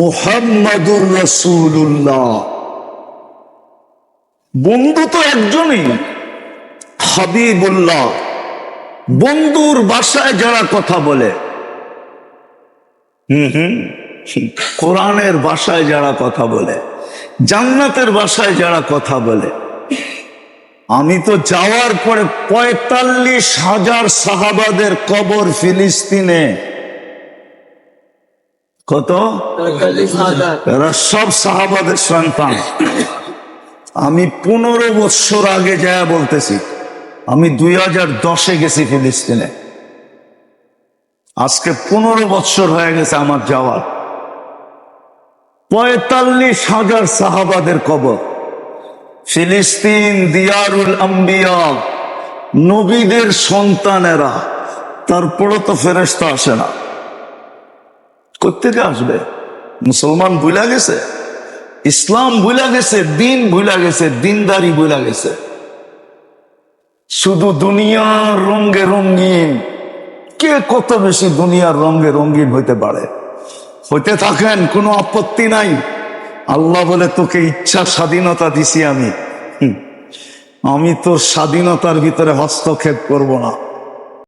মুহাম্মাদুর রাসূলুল্লাহ। বন্ধু তো একজনই, হাবিবুল্লাহ। বন্ধুর ভাষায় যারা কথা বলে, কোরআনের ভাষায় যারা কথা বলে, জান্নাতের ভাষায় যারা কথা বলে। আমি তো যাওয়ার পরে ৪৫,০০০ সাহাবাদের কবর ফিলিস্তিনে। কত? এরা সব সাহাবাদের সন্তান। আমি ১৫ বছর আগে যায় বলতেছি, আমি ২০১০-এ গেছি ফিলিস্তিনে। আজকে ১৫ বছর হয়ে গেছে আমার যাওয়ার। ৪৫,০০০ সাহাবাদের কবর ফিলিস্তিন, দিয়ারুল আম্বিয়া, নবীদের সন্তানেরা। তারপরে তো ফেরেশতা আসে না, কোত্থেকে আসবে? মুসলমান ভুলা গেছে, ইসলাম ভুলা গেছে, দিন ভুলা গেছে, দিনদারি ভুলা গেছে। শুধু দুনিয়ার রঙে রঙিন। কে কত বেশি দুনিয়ার রঙে রঙিন হইতে পারে? হইতে থাকেন, কোনো আপত্তি নাই। আল্লাহ বলে, তোকে ইচ্ছা স্বাধীনতা দিছি আমি। আমি তোর স্বাধীনতার ভিতরে হস্তক্ষেপ করব না।